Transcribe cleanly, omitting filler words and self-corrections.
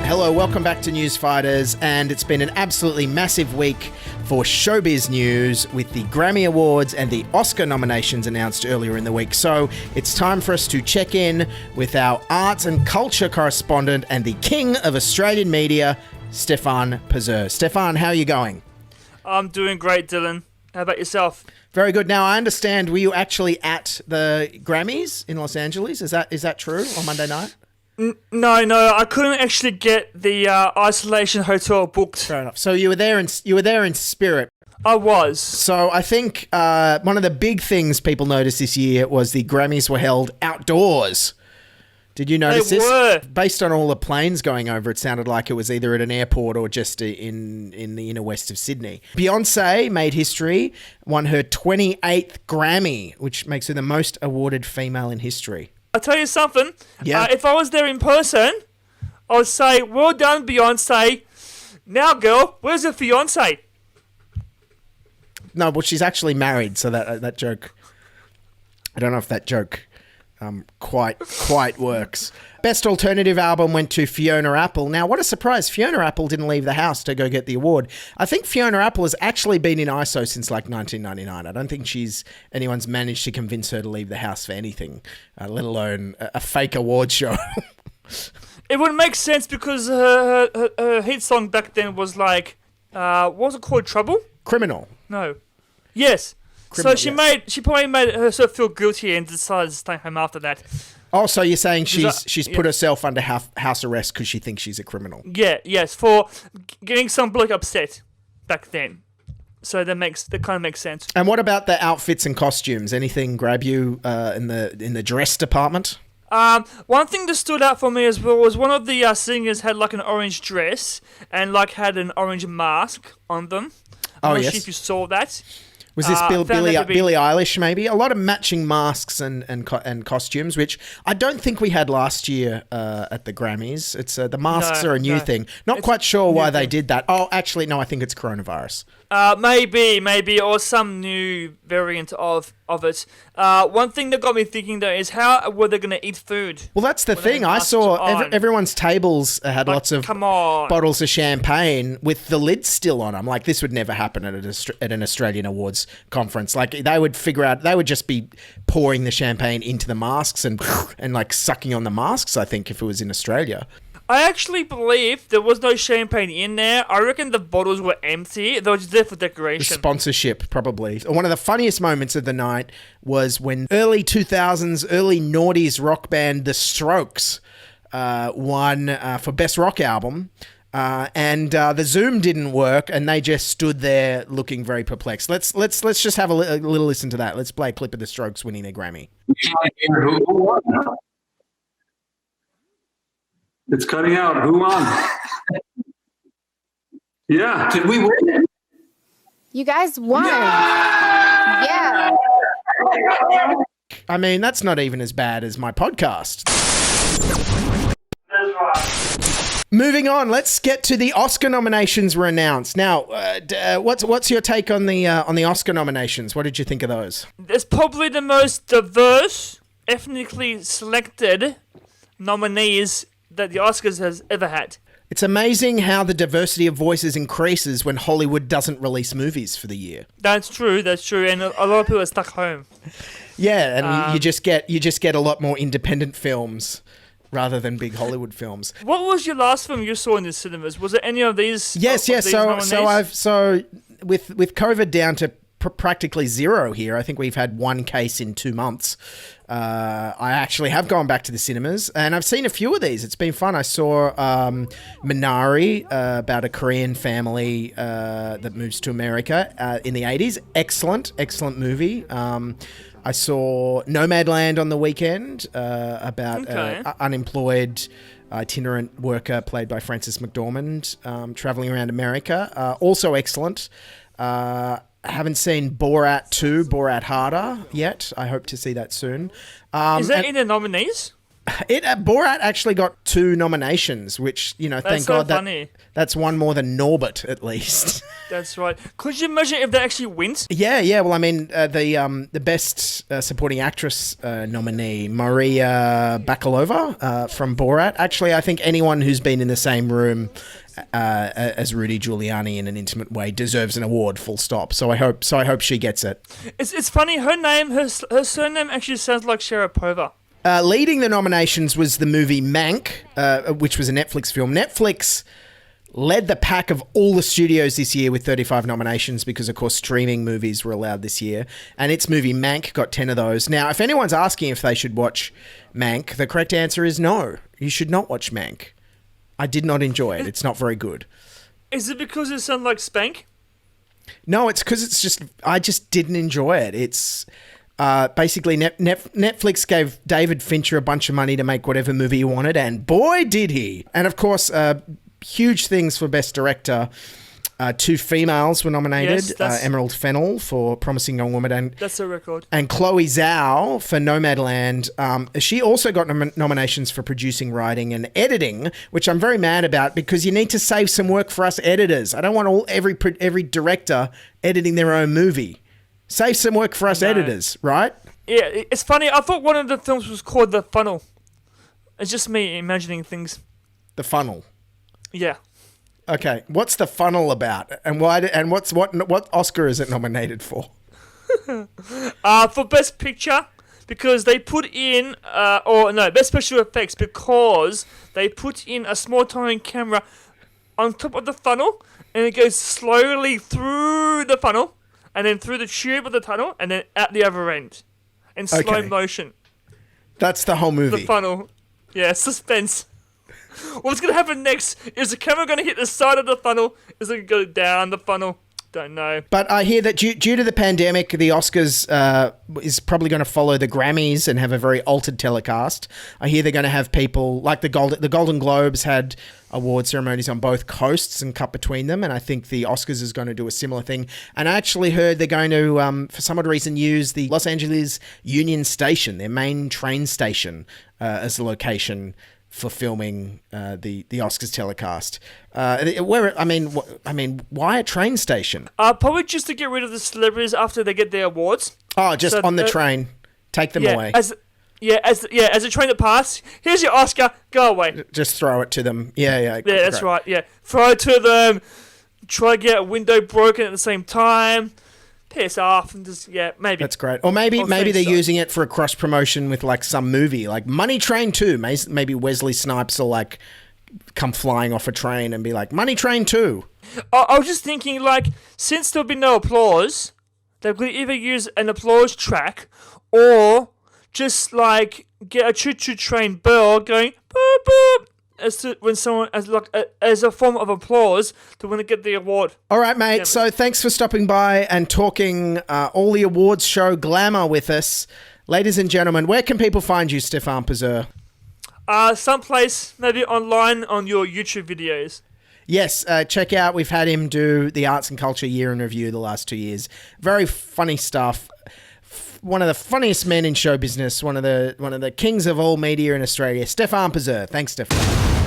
Hello, welcome back to News Fighters, and it's been an absolutely massive week for showbiz news with the Grammy Awards and the Oscar nominations announced earlier in the week. So it's time for us to check in with our arts and culture correspondent and the king of Australian media, Stefan Pazur. Stefan, how are you going? I'm doing great, Dylan. How about yourself? Very good. Now, I understand, were you actually at the Grammys in Los Angeles? Is that true on Monday night? No, I couldn't actually get the isolation hotel booked. Fair enough. So you were there in spirit. I was. So I think one of the big things people noticed this year was the Grammys were held outdoors. Did you notice this? Were. Based on all the planes going over, it sounded like it was either at an airport or just in the inner west of Sydney. Beyonce made history, won her 28th Grammy, which makes her the most awarded female in history. I'll tell you something. Yeah. If I was there in person, I would say, well done, Beyonce. Now, girl, where's your fiancé? No, well, she's actually married, so that joke... I don't know if that joke quite works. Best alternative album went to Fiona Apple. Now, what a surprise. Fiona Apple didn't leave the house to go get the award. I think Fiona Apple has actually been in ISO since like 1999. I don't think anyone's managed to convince her to leave the house for anything, let alone a fake award show. It would make sense because her hit song back then was like, what was it called, Trouble? Criminal. No. Yes. Criminal, so yes. she probably made herself feel guilty and decided to stay home after that. Oh, so you're saying she's put herself under house arrest because she thinks she's a criminal? Yes, for getting some bloke upset back then. So that kind of makes sense. And what about the outfits and costumes? Anything grab you in the dress department? One thing that stood out for me as well was one of the singers had like an orange dress and like had an orange mask on them. I'm not sure if you saw that. Was this Billie Eilish, maybe? A lot of matching masks and costumes, which I don't think we had last year at the Grammys. It's the masks are a new thing. Not quite sure why they did that. Oh, actually, no, I think it's coronavirus. Maybe, or some new variant of it. One thing that got me thinking, though, is how were they going to eat food? Well, that's the thing. I saw everyone's tables had lots of bottles of champagne with the lids still on them. Like, this would never happen at an Australian Awards conference. Like, they would just be pouring the champagne into the masks and like sucking on the masks, I think, if it was in Australia. I actually believe there was no champagne in there. I reckon the bottles were empty. They were just there for decoration. The sponsorship, probably. One of the funniest moments of the night was when early 2000s, early noughties rock band The Strokes won for Best Rock Album. And the Zoom didn't work, and they just stood there looking very perplexed. Let's just have a little listen to that. Let's play a clip of The Strokes winning their Grammy. It's cutting out. Who won? Yeah. Did we win? You guys won. Yeah. I mean, that's not even as bad as my podcast. That's right. Moving on, let's get to the Oscar nominations were announced. Now, what's your take on the Oscar nominations? What did you think of those? It's probably the most diverse, ethnically selected nominees that the Oscars has ever had. It's amazing how the diversity of voices increases when Hollywood doesn't release movies for the year. That's true, and a lot of people are stuck home. Yeah, and you just get a lot more independent films rather than big Hollywood films. What was your last film you saw in the cinemas? Was it any of these? Yes. These So with COVID down to practically zero here. I think we've had one case in 2 months. I actually have gone back to the cinemas, and I've seen a few of these. It's been fun. I saw Minari, about a Korean family that moves to America in the 80s. Excellent movie. I saw Nomadland on the weekend, about an unemployed itinerant worker played by Frances McDormand, traveling around America. Also excellent. I haven't seen Borat 2, Borat Harder yet. I hope to see that soon. Is that in the nominees? Borat actually got 2 nominations, which, thank God that's one more than Norbit, at least. That's right. Could you imagine if they actually wins? Yeah. Well, I mean, the best supporting actress nominee, Maria Bakalova from Borat. Actually, I think anyone who's been in the same room as Rudy Giuliani in an intimate way deserves an award. Full stop. So I hope she gets it. It's funny. Her surname actually sounds like Sharapova. Leading the nominations was the movie Mank, which was a Netflix film. Netflix led the pack of all the studios this year with 35 nominations because, of course, streaming movies were allowed this year. And its movie Mank got 10 of those. Now, if anyone's asking if they should watch Mank, the correct answer is no. You should not watch Mank. I did not enjoy it. It's not very good. Is it because it sounds like Spank? No, it's because I just didn't enjoy it. It's basically Netflix gave David Fincher a bunch of money to make whatever movie he wanted, and boy, did he. And, of course, huge things for Best Director. 2 females were nominated. Yes, Emerald Fennell for Promising Young Woman. And that's a record. And Chloe Zhao for Nomadland. She also got nominations for producing, writing, and editing, which I'm very mad about because you need to save some work for us editors. I don't want every director editing their own movie. Save some work for us editors, right? Yeah, it's funny. I thought one of the films was called The Funnel. It's just me imagining things. The Funnel. Yeah. Okay, what's The Funnel about, and why? And what Oscar is it nominated for? For Best Picture, because they put in, Best Special Effects, because they put in a small tiny camera on top of the funnel, and it goes slowly through the funnel, and then through the tube of the tunnel, and then out the other end, in slow motion. That's the whole movie. The funnel. Yeah, suspense. What's going to happen next? Is the camera going to hit the side of the funnel? Is it going to go down the funnel? Don't know. But I hear that due to the pandemic, the Oscars is probably going to follow the Grammys and have a very altered telecast. I hear they're going to have people like the Golden Globes had award ceremonies on both coasts and cut between them, and I think the Oscars is going to do a similar thing. And I actually heard they're going to, for some odd reason, use the Los Angeles Union Station, their main train station, as the location for filming the Oscars telecast. Why a train station? Probably just to get rid of the celebrities after they get their awards. Oh, just so on the train, take them away. As a train that passes, here's your Oscar, go away. Just throw it to them. Yeah, that's right. Yeah, throw it to them. Try to get a window broken at the same time. Piss off and just maybe. That's great. Or maybe they're using it for a cross promotion with like some movie, like Money Train 2. Maybe Wesley Snipes will like come flying off a train and be like Money Train 2. I was just thinking, like, since there'll be no applause, they could either use an applause track or just like get a choo-choo train bell going boop boop as a form of applause to when they get the award. All right, mate. So thanks for stopping by and talking all the awards show glamour with us. Ladies and gentlemen, where can people find you, Stefan Pazur? Someplace, maybe online on your YouTube videos. Yes, check out. We've had him do the Arts and Culture Year in Review the last 2 years. Very funny stuff. One of the funniest men in show business. One of the kings of all media in Australia. Stefan Pazur. Thanks, Stefan.